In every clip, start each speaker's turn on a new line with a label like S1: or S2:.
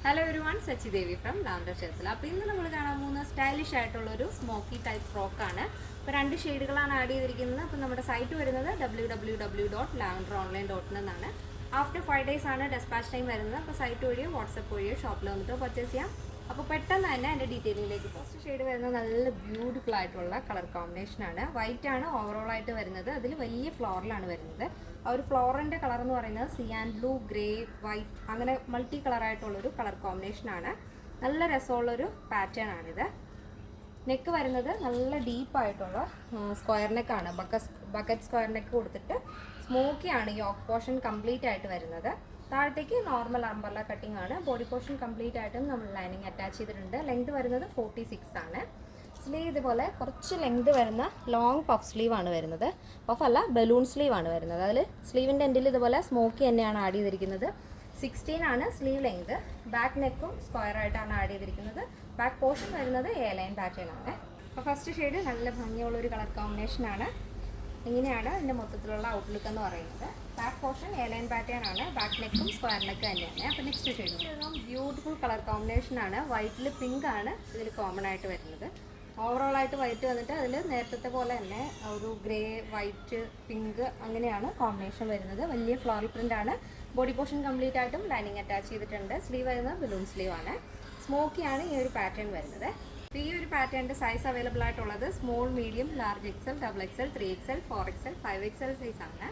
S1: Hello everyone, Sachi Devi from Lavender ഷെൽസിൽ. അപ്പോൾ ഇന്ന് നമ്മൾ കാണാൻ പോകുന്ന സ്റ്റൈലിഷ് ആയിട്ടുള്ളൊരു സ്മോക്കി ടൈപ്പ് ഫ്രോക്കാണ്. ഇപ്പോൾ 2 ഷെയ്ഡുകളാണ് ആഡ് ചെയ്തിരിക്കുന്നത്. അപ്പോൾ നമ്മുടെ സൈറ്റ് വരുന്നത് www.lavenderonline.in എന്നാണ്. ആഫ്റ്റർ 5 days ആണ് ഡെസ്പാച്ച് ടൈം വരുന്നത്. അപ്പോൾ സൈറ്റ് വഴിയോ വാട്സപ്പ് വഴിയോ ഷോപ്പിൽ വന്നിട്ട് പർച്ചേസ് ചെയ്യാം. അപ്പോൾ പെട്ടെന്ന് തന്നെ എൻ്റെ ഡീറ്റെയിലിംഗിലേക്ക്. ഫസ്റ്റ് ഷെയ്ഡ് വരുന്നത് നല്ല ബ്യൂട്ടിഫുൾ ആയിട്ടുള്ള കളർ കോമ്പിനേഷനാണ്. വൈറ്റ് ആണ് ഓവറോൾ ആയിട്ട് വരുന്നത്. അതിൽ വലിയ ഫ്ലോറലാണ് വരുന്നത്. ആ ഒരു ഫ്ലോറിൻ്റെ കളർ എന്ന് പറയുന്നത് സിയാൻ ബ്ലൂ, ഗ്രേ, വൈറ്റ് അങ്ങനെ മൾട്ടി കളറായിട്ടുള്ളൊരു കളർ കോമ്പിനേഷനാണ്. നല്ല രസമുള്ളൊരു പാറ്റേൺ ആണിത്. നെക്ക് വരുന്നത് നല്ല ഡീപ്പായിട്ടുള്ള സ്ക്വയർ നെക്കാണ്. ബക്കറ്റ് സ്ക്വയർ നെക്ക് കൊടുത്തിട്ട് സ്മോക്കിയാണ് യോക്ക് പോർഷൻ കംപ്ലീറ്റ് ആയിട്ട് വരുന്നത്. താഴത്തേക്ക് നോർമൽ അംബർല കട്ടിംഗ് ആണ്. ബോഡി പോർഷൻ കംപ്ലീറ്റ് ആയിട്ടും നമ്മൾ ലൈനിങ് അറ്റാച്ച് ചെയ്തിട്ടുണ്ട്. ലെങ്ത് വരുന്നത് 46 ആണ്. സ്ലീവ് ഇതുപോലെ കുറച്ച് ലെങ്ത് വരുന്ന ലോങ് പഫ് സ്ലീവ് ആണ് വരുന്നത്. പഫ് അല്ല, ബലൂൺ സ്ലീവ് ആണ് വരുന്നത്. അതിൽ സ്ലീവിൻ്റെ എൻഡിൽ ഇതുപോലെ സ്മോക്കി തന്നെയാണ് ആഡ് ചെയ്തിരിക്കുന്നത്. 16 ആണ് സ്ലീവ് ലെങ്ത്. ബാക്ക് നെക്കും സ്ക്വയർ ആയിട്ടാണ് ആഡ് ചെയ്തിരിക്കുന്നത്. ബാക്ക് പോർഷൻ വരുന്നത് എ ലൈൻ പാറ്റേൺ ആണ്. അപ്പോൾ ഫസ്റ്റ് ഷെയ്ഡ് നല്ല ഭംഗിയുള്ളൊരു കളർ കോമ്പിനേഷൻ ആണ്. ഇങ്ങനെയാണ് അതിൻ്റെ മൊത്തത്തിലുള്ള ഔട്ട്ലുക്ക് എന്ന് പറയുന്നത്. Back portion A line pattern ആണ്. ബാക്ക് നെക്കും സ്ക്വയർ നെക്ക് തന്നെയാണ്. അപ്പോൾ next shade beautiful colour combination ആണ്. വൈറ്റിൽ പിങ്ക് ആണ് ഇതിൽ കോമൺ ആയിട്ട് വരുന്നത്. ഓവറോൾ ആയിട്ട് വൈറ്റ് വന്നിട്ട് അതിൽ നേരത്തെ പോലെ തന്നെ ഒരു ഗ്രേ, വൈറ്റ്, പിങ്ക് അങ്ങനെയാണ് കോമ്പിനേഷൻ വരുന്നത്. വലിയ ഫ്ലോറൽ പ്രിൻ്റ് ആണ്. ബോഡി പോർഷൻ കംപ്ലീറ്റ് ആയിട്ടും ലൈനിങ് അറ്റാച്ച് ചെയ്തിട്ടുണ്ട്. സ്ലീവ് വരുന്നത് ബലൂൺ സ്ലീവ് ആണ്. സ്മോക്കിയാണ് ഈ ഒരു പാറ്റേൺ വരുന്നത്. ഈ ഒരു പാറ്റേണിൻ്റെ സൈസ് അവൈലബിൾ ആയിട്ടുള്ളത് small, medium, large XL, double XL, 3XL, 4XL, 5XL സൈസാണ്.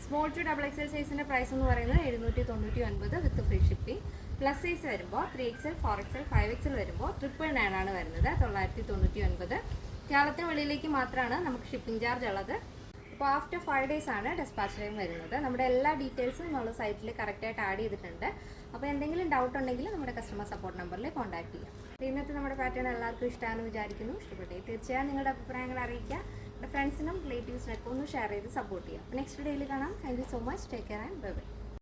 S1: സ്മോൾ ടു ഡബിൾ എക്സൽ സൈസിൻ്റെ പ്രൈസ് എന്ന് പറയുന്നത് 799 with free shipping. Plus size വരുമ്പോൾ 3XL, 4XL, 5XL വരുമ്പോൾ 999 ആണ് വരുന്നത്, 999. കേരളത്തിന് വെളിയിലേക്ക് മാത്രമാണ് നമുക്ക് ഷിപ്പിംഗ് ചാർജ് ഉള്ളത്. അപ്പോൾ ആഫ്റ്റർ 5 days ആണ് ഡെസ്പാച്ച് ടൈം വരുന്നത്. നമ്മുടെ എല്ലാ ഡീറ്റെയിൽസും നമ്മൾ സൈറ്റിൽ കറക്റ്റായിട്ട് ആഡ് ചെയ്തിട്ടുണ്ട്. അപ്പോൾ എന്തെങ്കിലും ഡൗട്ട് ഉണ്ടെങ്കിൽ നമ്മുടെ കസ്റ്റമർ സപ്പോർട്ട് നമ്പറിൽ കോൺടാക്ട് ചെയ്യാം. ഇന്നത്തെ നമ്മുടെ പാറ്റേൺ എല്ലാവർക്കും ഇഷ്ടമാണെന്ന് വിചാരിക്കുന്നു. ഇഷ്ടപ്പെട്ടേ തീർച്ചയായും നിങ്ങളുടെ അഭിപ്രായങ്ങൾ അറിയിക്കുക. നമ്മുടെ ഫ്രണ്ട്സിനും റിലേറ്റീവ്സിനൊക്കെ ഒന്ന് ഷെയർ ചെയ്ത് സപ്പോർട്ട് ചെയ്യാം. നെക്സ്റ്റ് ഡേയിൽ കാണാം. Thank you so much. Take care and bye bye.